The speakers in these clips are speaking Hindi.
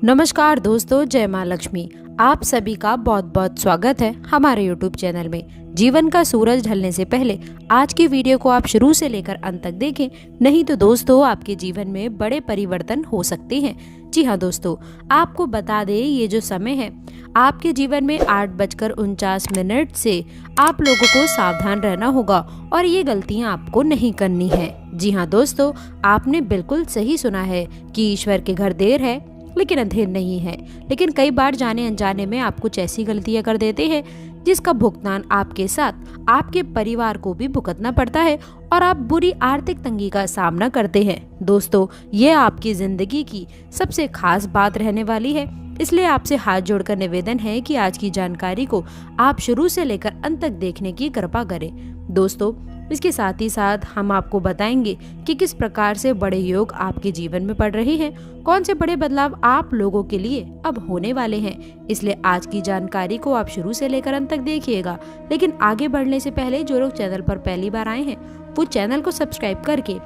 नमस्कार दोस्तों, जय माँ लक्ष्मी। आप सभी का बहुत बहुत स्वागत है हमारे YouTube चैनल में। जीवन का सूरज ढलने से पहले आज की वीडियो को आप शुरू से लेकर अंत तक देखें, नहीं तो दोस्तों आपके जीवन में बड़े परिवर्तन हो सकते हैं। जी हाँ दोस्तों, आपको बता दें ये जो समय है आपके जीवन में 8:49 से आप लोगों को सावधान रहना होगा और ये गलतियाँ आपको नहीं करनी है। जी हाँ दोस्तों, आपने बिल्कुल सही सुना है कि ईश्वर के घर देर है लेकिन अंधेर नहीं है। लेकिन कई बार जाने अनजाने में आप कुछ ऐसी गलतियां कर देते हैं जिसका भुगतान आपके साथ आपके परिवार को भी भुगतना पड़ता है और आप बुरी आर्थिक तंगी का सामना करते हैं। दोस्तों, ये आपकी जिंदगी की सबसे खास बात रहने वाली है, इसलिए आपसे हाथ जोड़कर निवेदन है कि आज की जानकारी को आप शुरू से लेकर अंत तक देखने की कृपा करें। दोस्तों, इसके साथ ही साथ हम आपको बताएंगे कि किस प्रकार से बड़े योग आपके जीवन में पड़ रहे हैं, कौन से बड़े बदलाव आप लोगों के लिए अब होने वाले हैं। इसलिए आज की जानकारी को आप शुरू से लेकर अंत तक देखिएगा। लेकिन आगे बढ़ने से पहले जो लोग चैनल पर पहली बार आए हैं वो चैनल को सब्सक्राइब करके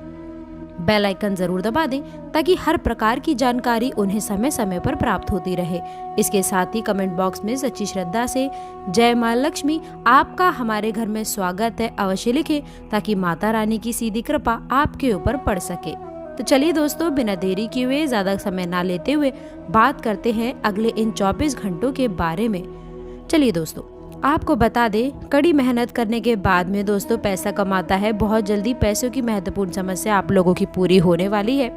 बेल आइकन जरूर दबा दें ताकि हर प्रकार की जानकारी उन्हें समय समय पर प्राप्त होती रहे। इसके साथ ही कमेंट बॉक्स में सच्ची श्रद्धा से जय माँ लक्ष्मी, आपका हमारे घर में स्वागत है अवश्य लिखें ताकि माता रानी की सीधी कृपा आपके ऊपर पड़ सके। तो चलिए दोस्तों, बिना देरी किए हुए ज्यादा समय ना लेते हुए बात करते हैं अगले इन 24 घंटों के बारे में। चलिए दोस्तों, आपको बता दें, कड़ी मेहनत करने के बाद में दोस्तों पैसा कमाता है। बहुत जल्दी पैसों की महत्वपूर्ण समस्या आप लोगों की पूरी होने वाली है।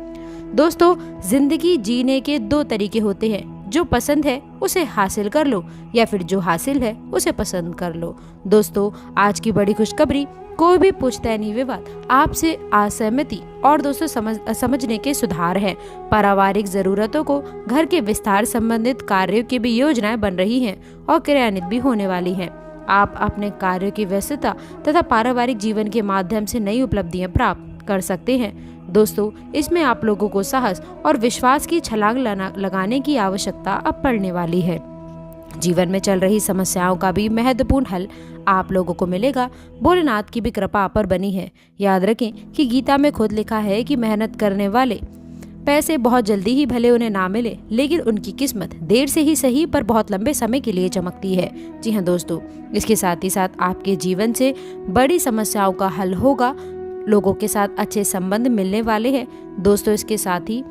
दोस्तों, जिंदगी जीने के 2 तरीके होते हैं, जो पसंद है उसे हासिल कर लो या फिर जो हासिल है उसे पसंद कर लो। दोस्तों, आज की बड़ी खुशखबरी, कोई भी पुश्तैनी विवाद आपसे असहमति और दोस्तों समझने के सुधार है। पारिवारिक जरूरतों को घर के विस्तार संबंधित कार्यों की भी योजनाएं बन रही हैं और क्रियान्वित भी होने वाली हैं। आप अपने कार्यों की व्यस्तता तथा पारिवारिक जीवन के माध्यम से नई उपलब्धियां प्राप्त कर सकते हैं। दोस्तों, इसमें आप लोगों को साहस और विश्वास की छलांग लगाने की आवश्यकता अब पड़ने वाली है। जीवन में चल रही समस्याओं का भी महत्वपूर्ण हल आप लोगों को मिलेगा। भोलेनाथ की भी कृपा आप पर बनी है। याद रखें कि गीता में खुद लिखा है कि मेहनत करने वाले पैसे बहुत जल्दी ही भले उन्हें ना मिले, लेकिन उनकी किस्मत देर से ही सही पर बहुत लंबे समय के लिए चमकती है। जी हाँ दोस्तों, इसके साथ ही साथ आपके जीवन से बड़ी समस्याओं का हल होगा। लोगों के साथ अच्छे संबंध मिलने वाले हैं। दोस्तों, इसके साथ ही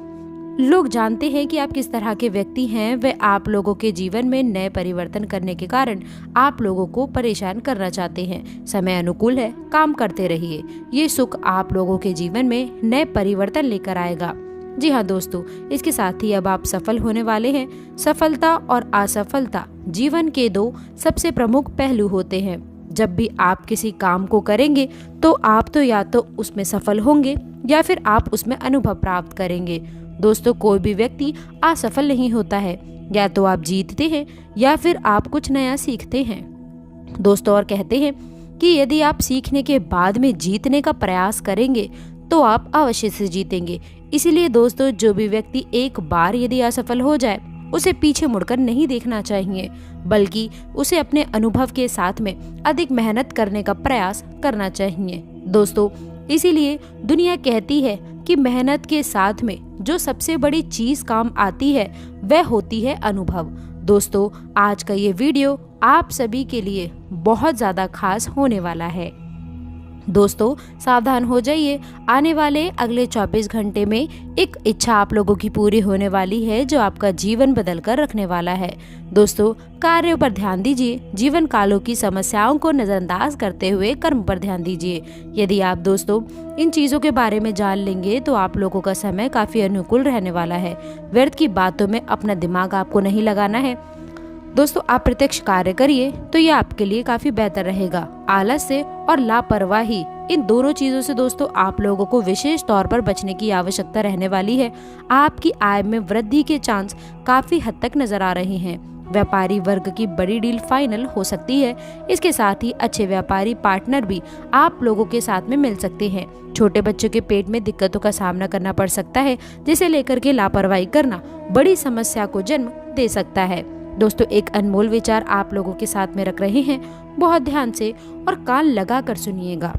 लोग जानते हैं कि आप किस तरह के व्यक्ति हैं। वे आप लोगों के जीवन में नए परिवर्तन करने के कारण आप लोगों को परेशान करना चाहते हैं। समय अनुकूल है, काम करते रहिए। ये सुख आप लोगों के जीवन में नए परिवर्तन लेकर आएगा। जी हाँ दोस्तों, इसके साथ ही अब आप सफल होने वाले हैं। सफलता और असफलता जीवन के 2 सबसे प्रमुख पहलू होते हैं। जब भी आप किसी काम को करेंगे तो आप तो या तो उसमें सफल होंगे या फिर आप उसमें अनुभव प्राप्त करेंगे। दोस्तों, कोई भी व्यक्ति असफल नहीं होता है, या तो आप जीतते हैं या फिर आप कुछ नया सीखते हैं। दोस्तों, और कहते हैं कि यदि आप सीखने के बाद में जीतने का प्रयास करेंगे तो आप अवश्य से जीतेंगे। इसीलिए दोस्तों, जो भी व्यक्ति एक बार यदि असफल हो जाए उसे पीछे मुड़कर नहीं देखना चाहिए, बल्कि उसे अपने अनुभव के साथ में अधिक मेहनत करने का प्रयास करना चाहिए। दोस्तों, इसीलिए दुनिया कहती है कि मेहनत के साथ में जो सबसे बड़ी चीज काम आती है वह होती है अनुभव। दोस्तों, आज का ये वीडियो आप सभी के लिए बहुत ज्यादा खास होने वाला है। दोस्तों, सावधान हो जाइए, आने वाले अगले 24 घंटे में एक इच्छा आप लोगों की पूरी होने वाली है जो आपका जीवन बदल कर रखने वाला है। दोस्तों, कार्यों पर ध्यान दीजिए। जीवन कालों की समस्याओं को नजरअंदाज करते हुए कर्म पर ध्यान दीजिए। यदि आप दोस्तों इन चीजों के बारे में जान लेंगे तो आप लोगों का समय काफी अनुकूल रहने वाला है। व्यर्थ की बातों में अपना दिमाग आपको नहीं लगाना है। दोस्तों, आप प्रत्यक्ष कार्य करिए तो ये आपके लिए काफी बेहतर रहेगा। आलस्य और लापरवाही, इन दोनों चीजों से दोस्तों आप लोगों को विशेष तौर पर बचने की आवश्यकता रहने वाली है। आपकी आय में वृद्धि के चांस काफी हद तक नजर आ रहे हैं। व्यापारी वर्ग की बड़ी डील फाइनल हो सकती है। इसके साथ ही अच्छे व्यापारी पार्टनर भी आप लोगों के साथ में मिल सकते हैं। छोटे बच्चों के पेट में दिक्कतों का सामना करना पड़ सकता है, जिसे लेकर के लापरवाही करना बड़ी समस्या को जन्म दे सकता है। दोस्तों, एक अनमोल विचार आप लोगों के साथ में रख रहे हैं, बहुत ध्यान से और कान लगा कर सुनिएगा।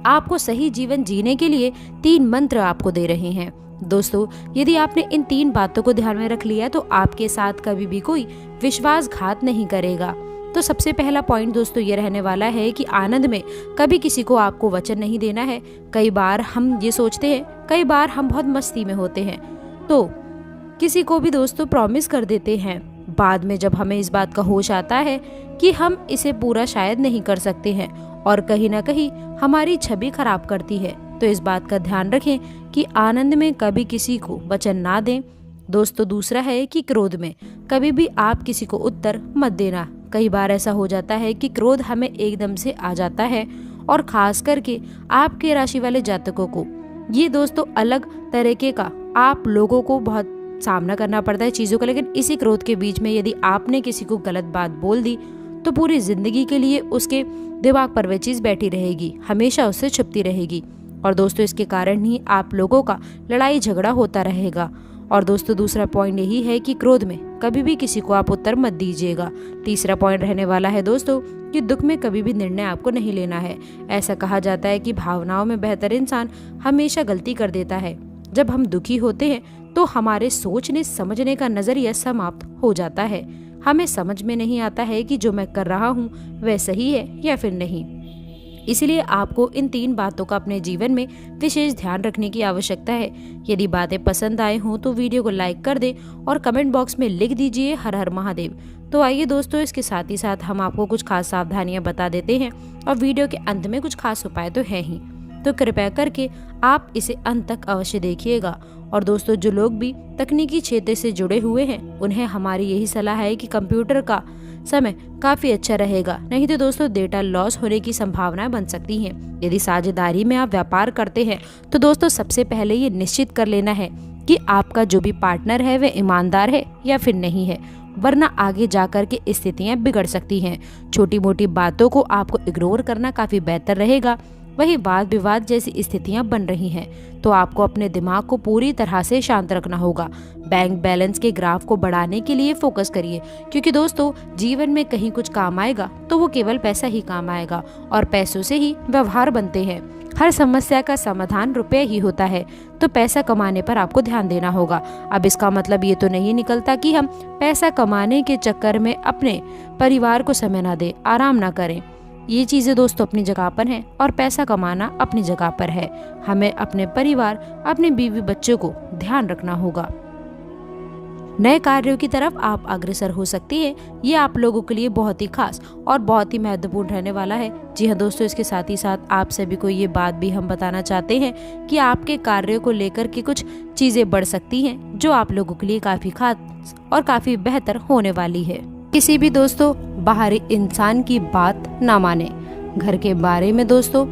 आपको सही जीवन जीने के लिए 3 मंत्र आपको दे रहे हैं। दोस्तों, यदि आपने इन 3 बातों को ध्यान में रख लिया तो आपके साथ कभी भी कोई विश्वासघात नहीं करेगा। तो सबसे पहला पॉइंट दोस्तों ये रहने वाला है कि आनंद में कभी किसी को आपको वचन नहीं देना है। कई बार हम ये सोचते हैं, कई बार हम बहुत मस्ती में होते हैं तो किसी को भी दोस्तों प्रॉमिस कर देते हैं, बाद में जब हमें इस बात का होश आता है कि हम इसे पूरा शायद नहीं कर सकते हैं और कहीं ना कहीं हमारी छवि खराब करती है। तो इस बात का ध्यान रखें कि आनंद में कभी किसी को वचन ना दें। दोस्तों, दूसरा है कि क्रोध में कभी भी आप किसी को उत्तर मत देना। कई बार ऐसा हो जाता है कि क्रोध हमें एकदम से आ जाता है और खास करके आपके राशि वाले जातकों को ये दोस्तों अलग तरीके का आप लोगों को बहुत सामना करना पड़ता है चीज़ों का। लेकिन इसी क्रोध के बीच में यदि आपने किसी को गलत बात बोल दी तो पूरी जिंदगी के लिए उसके दिमाग पर वह चीज़ बैठी रहेगी, हमेशा उससे छुपती रहेगी और दोस्तों इसके कारण ही आप लोगों का लड़ाई झगड़ा होता रहेगा। और दोस्तों दूसरा पॉइंट यही है कि क्रोध में कभी भी किसी को आप उत्तर मत दीजिएगा। तीसरा पॉइंट रहने वाला है दोस्तों कि दुख में कभी भी निर्णय आपको नहीं लेना है। ऐसा कहा जाता है कि भावनाओं में बेहतर इंसान हमेशा गलती कर देता है। जब हम दुखी होते हैं तो हमारे सोचने समझने का नजरिया समाप्त हो जाता है। हमें समझ में नहीं आता है कि जो मैं कर रहा हूँ वह सही है या फिर नहीं। इसलिए आपको इन 3 बातों का अपने जीवन में विशेष ध्यान रखने की आवश्यकता है। यदि बातें पसंद आए हों तो वीडियो को लाइक कर दें और कमेंट बॉक्स में लिख दीजिए हर हर महादेव। तो आइए दोस्तों, इसके साथ ही साथ हम आपको कुछ खास सावधानियां बता देते हैं और वीडियो के अंत में कुछ खास उपाय तो है ही, तो कृपया करके आप इसे अंत तक अवश्य देखिएगा। और दोस्तों, जो लोग भी तकनीकी क्षेत्र से जुड़े हुए हैं उन्हें हमारी यही सलाह है कि कंप्यूटर का समय काफी अच्छा रहेगा, नहीं तो दोस्तों डेटा लॉस होने की संभावनाएं बन सकती हैं। यदि साझेदारी में आप व्यापार करते हैं तो दोस्तों सबसे पहले ये निश्चित कर लेना है कि आपका जो भी पार्टनर है वह ईमानदार है या फिर नहीं है, वरना आगे जाकर के स्थितियां बिगड़ सकती हैं। छोटी मोटी बातों को आपको इग्नोर करना काफी बेहतर रहेगा। वही वाद विवाद जैसी स्थितियां बन रही हैं तो आपको अपने दिमाग को पूरी तरह से शांत रखना होगा। बैंक बैलेंस के ग्राफ को बढ़ाने के लिए फोकस करिए, क्योंकि दोस्तों जीवन में कहीं कुछ काम आएगा तो वो केवल पैसा ही काम आएगा और पैसों से ही व्यवहार बनते हैं। हर समस्या का समाधान रुपये ही होता है, तो पैसा कमाने पर आपको ध्यान देना होगा। अब इसका मतलब ये तो नहीं निकलता कि हम पैसा कमाने के चक्कर में अपने परिवार को समय ना दें, आराम ना करें। ये चीज़ें दोस्तों अपनी जगह पर हैं और पैसा कमाना अपनी जगह पर है। हमें अपने परिवार, अपने बीवी बच्चों को ध्यान रखना होगा। नए कार्यों की तरफ आप अग्रसर हो सकती हैं। ये आप लोगों के लिए बहुत ही खास और बहुत ही महत्वपूर्ण रहने वाला है। जी हाँ दोस्तों, इसके साथ ही साथ आप सभी को ये बात भी हम बताना चाहते हैं कि आपके कार्यों को लेकर के कुछ चीज़ें बढ़ सकती हैं जो आप लोगों के लिए काफ़ी खास और काफ़ी बेहतर होने वाली है। किसी भी दोस्तों बाहरी इंसान की बात ना माने। घर के बारे में दोस्तों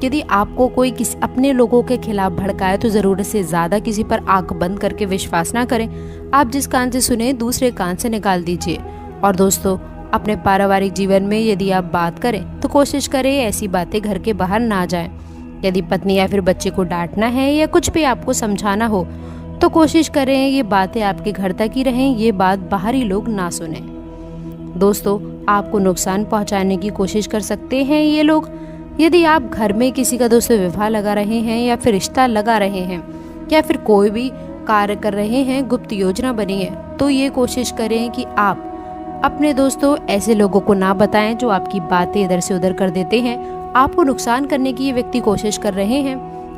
यदि आपको कोई किसी अपने लोगों के खिलाफ भड़काए तो ज़रूरत से ज़्यादा किसी पर आंख बंद करके विश्वास ना करें। आप जिस कान से सुने दूसरे कान से निकाल दीजिए। और दोस्तों अपने पारिवारिक जीवन में यदि आप बात करें तो कोशिश करें ऐसी बातें घर के बाहर ना जाएं। यदि पत्नी या फिर बच्चे को डांटना है या कुछ भी आपको समझाना हो तो कोशिश करें ये बातें आपके घर तक ही रहें, ये बात बाहरी लोग ना सुने। दोस्तों आपको नुकसान पहुंचाने की कोशिश कर सकते हैं ये लोग। यदि आप घर में किसी का दोस्तों विवाह लगा रहे हैं या फिर रिश्ता लगा रहे हैं या फिर कोई भी कार्य कर रहे हैं, गुप्त योजना बनी है, तो ये कोशिश करें कि आप अपने दोस्तों ऐसे लोगों को ना बताएं जो आपकी बातें इधर से उधर कर देते हैं। आपको नुकसान करने की ये व्यक्ति कोशिश कर रहे हैं।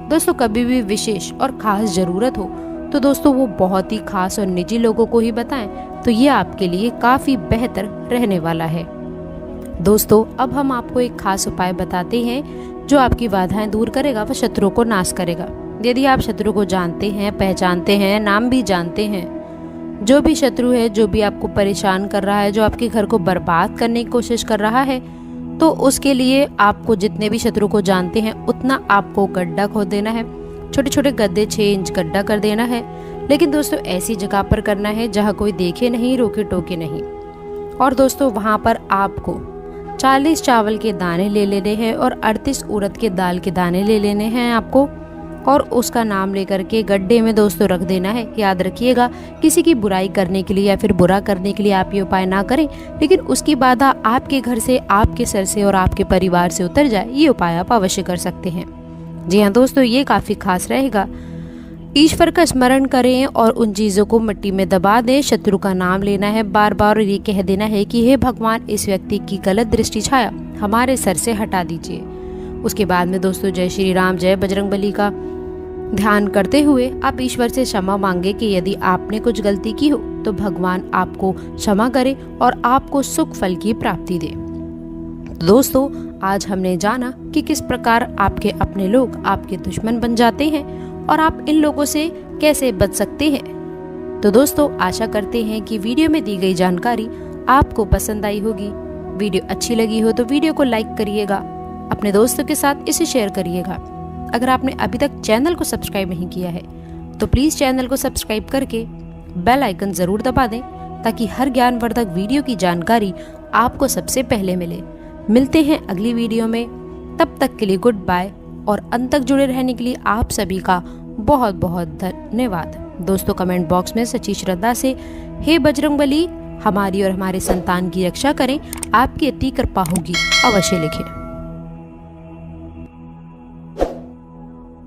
दोस्तों कभी भी विशेष और खास जरूरत हो तो दोस्तों वो बहुत ही खास और निजी लोगों को ही बताएं, तो ये आपके लिए काफ़ी बेहतर रहने वाला है। दोस्तों अब हम आपको एक खास उपाय बताते हैं जो आपकी बाधाएं दूर करेगा व शत्रुओं को नाश करेगा। यदि आप शत्रु को जानते हैं, पहचानते हैं, नाम भी जानते हैं, जो भी शत्रु है, जो भी आपको परेशान कर रहा है, जो आपके घर को बर्बाद करने की कोशिश कर रहा है, तो उसके लिए आपको जितने भी शत्रु को जानते हैं उतना आपको गड्ढा खोद देना है। छोटे छोटे गड्ढे 6 इंच गड्ढा कर देना है, लेकिन दोस्तों ऐसी जगह पर करना है जहाँ कोई देखे नहीं, रोके टोके नहीं। और दोस्तों वहाँ पर आपको 40 चावल के दाने ले लेने हैं और 38 उड़द के दाल के दाने ले लेने हैं आपको, और उसका नाम लेकर के गड्ढे में दोस्तों रख देना है। याद रखिएगा किसी की बुराई करने के लिए या फिर बुरा करने के लिए आप ये उपाय ना करें, लेकिन उसकी बाधा आपके घर से, आपके सर से और आपके परिवार से उतर जाए, ये उपाय आप अवश्य कर सकते हैं। जी हाँ दोस्तों, ये काफ़ी खास रहेगा। ईश्वर का स्मरण करें और उन चीज़ों को मिट्टी में दबा दें। शत्रु का नाम लेना है बार बार और ये कह देना है कि हे भगवान, इस व्यक्ति की गलत दृष्टि छाया हमारे सर से हटा दीजिए। उसके बाद में दोस्तों जय श्री राम, जय बजरंगबली का ध्यान करते हुए आप ईश्वर से क्षमा मांगे कि यदि आपने कुछ गलती की हो तो भगवान आपको क्षमा करे और आपको सुख फल की प्राप्ति दे। दोस्तों आज हमने जाना कि किस प्रकार आपके अपने लोग आपके दुश्मन बन जाते हैं और आप इन लोगों से कैसे बच सकते हैं। तो दोस्तों आशा करते हैं कि वीडियो में दी गई जानकारी आपको पसंद आई होगी। वीडियो अच्छी लगी हो तो वीडियो को लाइक करिएगा, अपने दोस्तों के साथ इसे शेयर करिएगा। अगर आपने अभी तक चैनल को सब्सक्राइब नहीं किया है तो प्लीज़ चैनल को सब्सक्राइब करके बेल आइकन ज़रूर दबा दें ताकि हर ज्ञानवर्धक वीडियो की जानकारी आपको सबसे पहले मिले। मिलते हैं अगली वीडियो में, तब तक के लिए गुड बाय और अंत तक जुड़े रहने के लिए आप सभी का बहुत बहुत धन्यवाद। दोस्तों कमेंट बॉक्स में सच्ची श्रद्धा से हे बजरंगबली हमारी और हमारे संतान की रक्षा करें, आपकी अति कृपा होगी, अवश्य लिखें।